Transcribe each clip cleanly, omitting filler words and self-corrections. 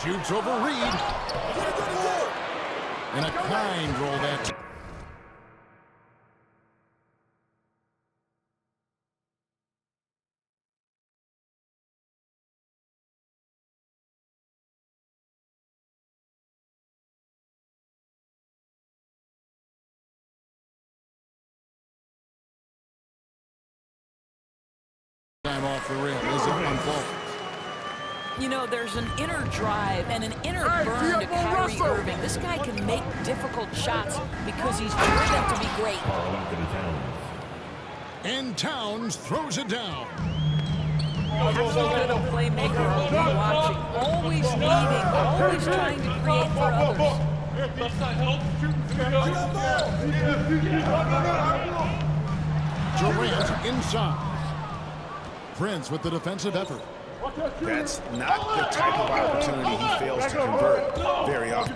Shoots over Reed. And a kind roll that. Time off the rim. Is it unfold? You know, there's an inner drive and an inner burn to Kyrie Irving. This guy can make difficult shots because he's driven to be great. And Towns throws it down. That's the kind of playmaker I'll be watching. Always leading, always trying to create for others. Durant inside. Prince with the defensive effort. That's not the type of opportunity he fails to convert very often.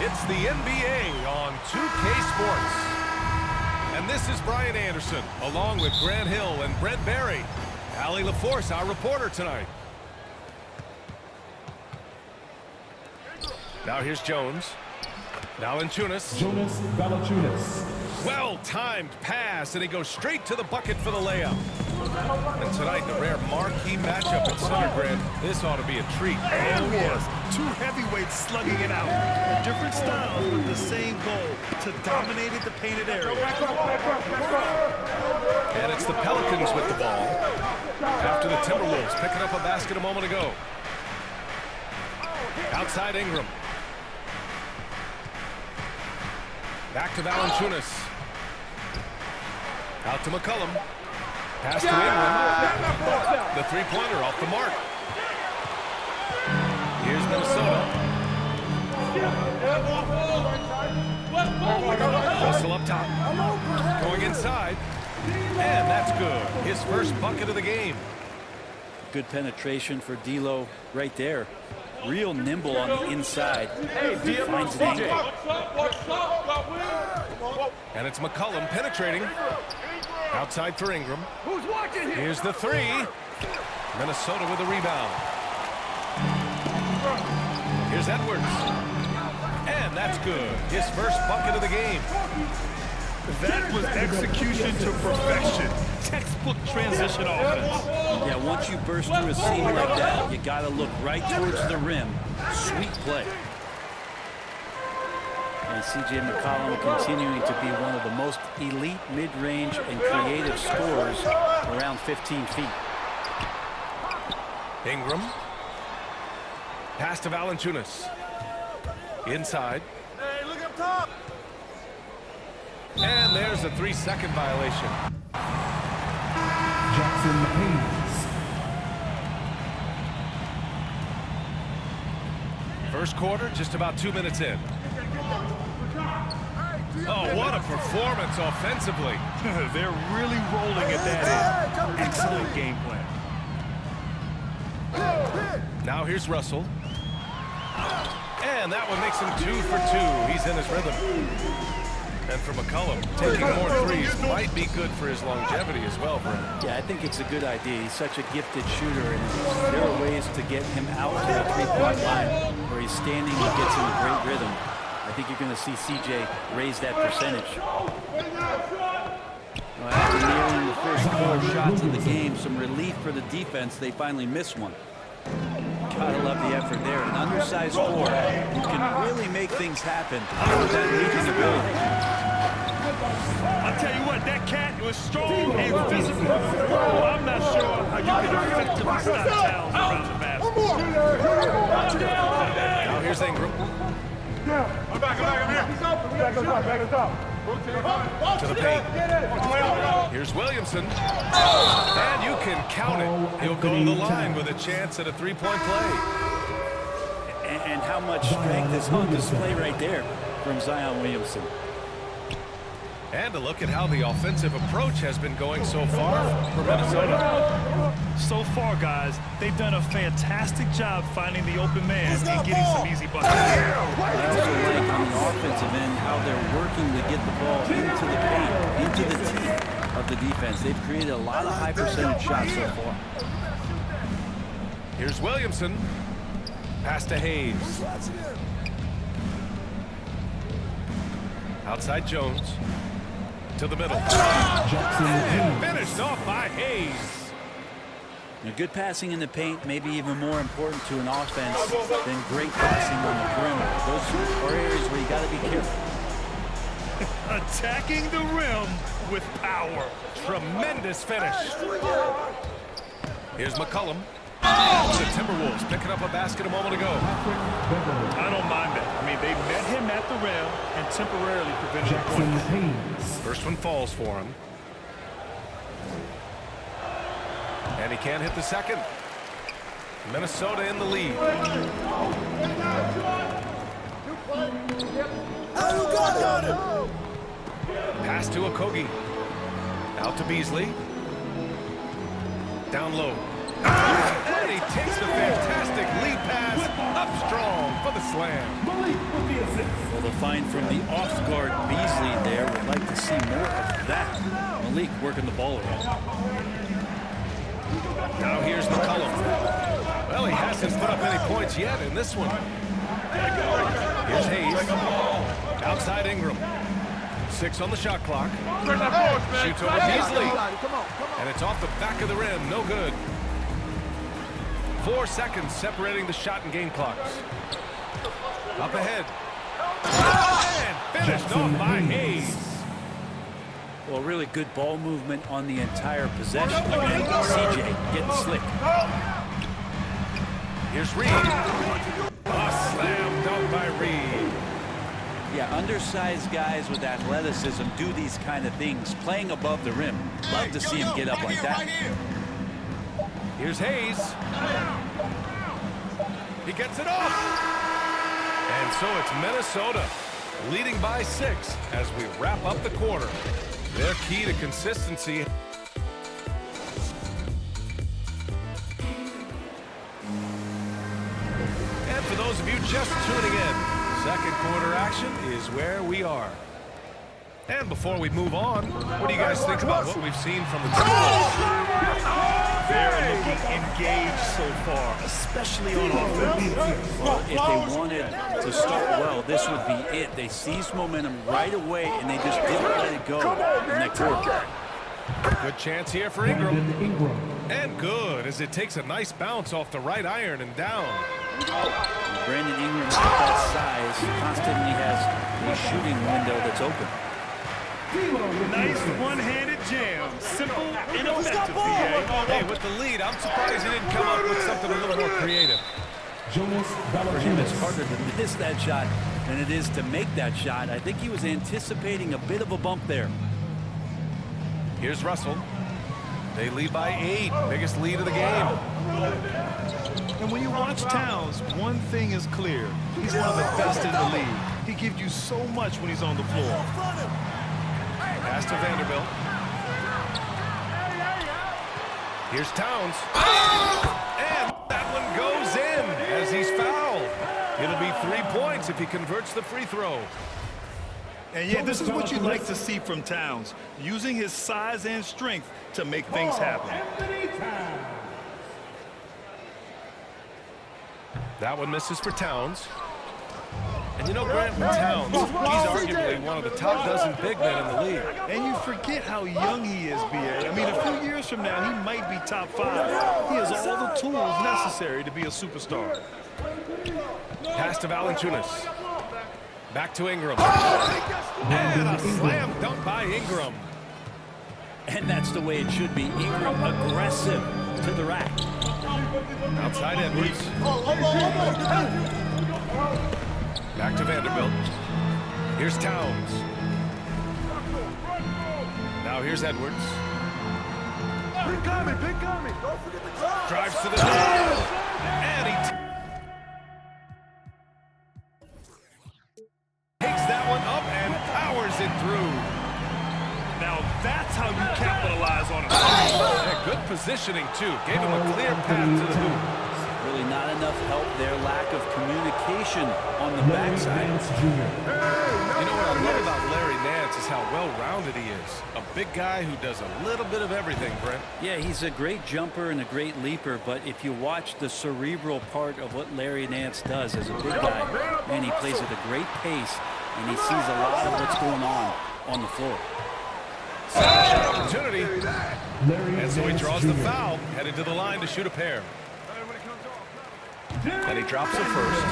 It's the NBA on 2K Sports. And this is Brian Anderson, along with Grant Hill and Brent Barry. Allie LaForce, our reporter tonight. Now here's Jones. Valanciunas. Well-timed pass, and he goes straight to the bucket for the layup. And tonight, the rare marquee matchup at center, Grant. This ought to be a treat. Oh, yes. Two heavyweights slugging it out. Different styles, but the same goal, to dominate the painted area. And it's the Pelicans with the ball. After the Timberwolves picking up a basket a moment ago. Outside Ingram. Back to Valanciunas. Out to McCollum. Pass to Ingram. The three-pointer off the mark. Here's Minnesota. Russell up top. Going inside. And that's good. His first bucket of the game. Good penetration for D'Lo right there. Real nimble on the inside. Finds an angle. And it's McCollum penetrating. Outside for Ingram. Who's watching here? Here's the three. Minnesota with a rebound. Here's Edwards. And that's good. His first bucket of the game. That was execution to perfection. Textbook transition offense. Yeah, once you burst through a seam like that, you got to look right towards the rim. Sweet play. And C.J. McCollum continuing to be one of the most elite mid-range and creative scorers around 15 feet. Ingram. Pass to Valanciunas. Inside. Hey, look up top. And there's a 3-second violation. Jackson Hayes. First quarter, just about 2 minutes in. Oh, what a performance offensively. They're really rolling at that end. Excellent game plan. Now here's Russell. And that one makes him 2 for 2. He's in his rhythm. And for McCollum, taking more threes might be good for his longevity as well, Brent. Yeah, I think it's a good idea. He's such a gifted shooter, and there are ways to get him out to the three-point line where he's standing and gets in a great rhythm. I think you're going to see C.J. raise that percentage. Well, after nearing the first 4 shots of the game, some relief for the defense. They finally missed one. Gotta love the effort there. An undersized 4 who can really make things happen with that leading ability. I'll tell you what, that cat was strong and physical. Well, I'm not sure how you can effectively stop Towns around the basket. Now here's Ingram. I'm back here. To the paint. Here's Williamson. And you can count it. He'll go to the line with a chance at a 3-point play. And how much strength is on display right there from Zion Williamson. And a look at how the offensive approach has been going so far for Minnesota. So far, guys, they've done a fantastic job finding the open man and getting some easy buckets. I also like on the offensive end how they're working to get the ball into the paint, into the teeth of the defense. They've created a lot of high percentage shots so far. Here's Williamson. Pass to Hayes. Outside Jones. To the middle. And finished off by Hayes. Now, good passing in the paint may be even more important to an offense than great passing on the perimeter. Those are areas where you got to be careful. Attacking the rim with power. Tremendous finish. Here's McCollum. The Timberwolves picking up a basket a moment ago. I don't mind that. I mean, they met him at the rim and temporarily prevented the point. First one falls for him. And he can't hit the second. Minnesota in the lead. Pass to Okogie. Out to Beasley. Down low. And he takes the fantastic lead pass up strong for the slam. Well, the find from the off-guard Beasley there. Would like to see more of that. Malik working the ball around. Now here's McCollum. Well, he hasn't put up any points yet in this one. Here's Hayes. Outside Ingram. 6 on the shot clock. Shoots over Beasley. And it's off the back of the rim. No good. 4 seconds separating the shot and game clocks. Up ahead. And finished off by Hayes. Well, really good ball movement on the entire possession. CJ getting slick. Here's Reed. A slam dunk by Reed. Yeah, undersized guys with athleticism do these kind of things, playing above the rim. Love to see him get up like that. Here's Hayes. He gets it off. And so it's Minnesota leading by 6 as we wrap up the quarter. Their key to consistency. And for those of you just tuning in, second quarter action is where we are. And before we move on, what do you guys think about what we've seen from the Timberwolves? They're looking engaged so far, especially on offense. Well, if they wanted to start well, this would be it. They seized momentum right away, and they just didn't let it go in that quarter. Good chance here for Ingram. And good, as it takes a nice bounce off the right iron and down. Brandon Ingram, at that size, constantly has a shooting window that's open. Nice one-handed jam. Simple and effective, PA. Hey, with the lead, I'm surprised he didn't come up with something a little more creative. For him, it's harder to miss that shot than it is to make that shot. I think he was anticipating a bit of a bump there. Here's Russell. They lead by 8, biggest lead of the game. And when you watch Towns, one thing is clear. He's one of the best in the league. He gives you so much when he's on the floor. Pass to Vanderbilt. Here's Towns. And that one goes in as he's fouled. It'll be 3 points if he converts the free throw. And yeah, this is what you like to see from Towns, using his size and strength to make things happen. That one misses for Towns. And you know, Grant, with Towns, he's arguably one of the top dozen big men in the league. And you forget how young he is, B.A. I mean, a few years from now, he might be top 5. He has all the tools necessary to be a superstar. Pass to Valanciunas. Back to Ingram. And a slam dunk by Ingram. And that's the way it should be. Ingram aggressive to the rack. Outside Edwards. Back to Vanderbilt. Here's Towns. Now here's Edwards. Drives to the net. And he takes that one up and powers it through. Now that's how you capitalize on it. Yeah, good positioning, too. Gave him a clear path to the hoop. Really not enough help there. Lack of communication on the backside. You know what I love about Larry Nance is how well-rounded he is. A big guy who does a little bit of everything, Brent. Yeah, he's a great jumper and a great leaper, but if you watch the cerebral part of what Larry Nance does as a big guy, man, he plays at a great pace, and he sees a lot of what's going on the floor. Shot opportunity. And so he draws the foul, headed to the line to shoot a pair. And he drops it first.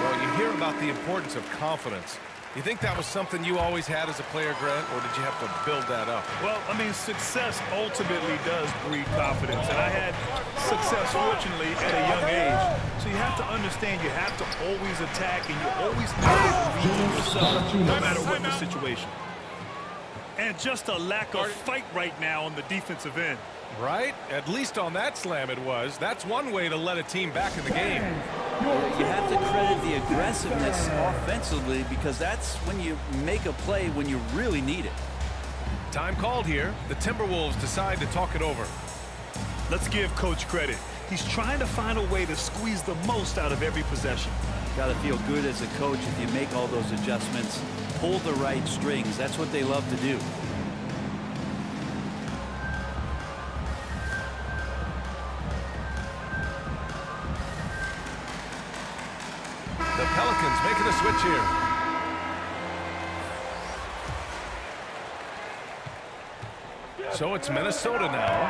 Well, you hear about the importance of confidence. You think that was something you always had as a player, Grant, or did you have to build that up? Well, I mean, success ultimately does breed confidence. And I had success, fortunately, at a young age. So you have to understand you have to always attack, and you always have to believe in yourself, no matter what the situation. And just a lack of fight right now on the defensive end. Right? At least on that slam it was. That's one way to let a team back in the game. You have to credit the aggressiveness offensively, because that's when you make a play when you really need it. Time called here. The Timberwolves decide to talk it over. Let's give Coach credit. He's trying to find a way to squeeze the most out of every possession. Got to feel good as a coach if you make all those adjustments. Pull the right strings. That's what they love to do. The Pelicans making a switch here. So it's Minnesota now.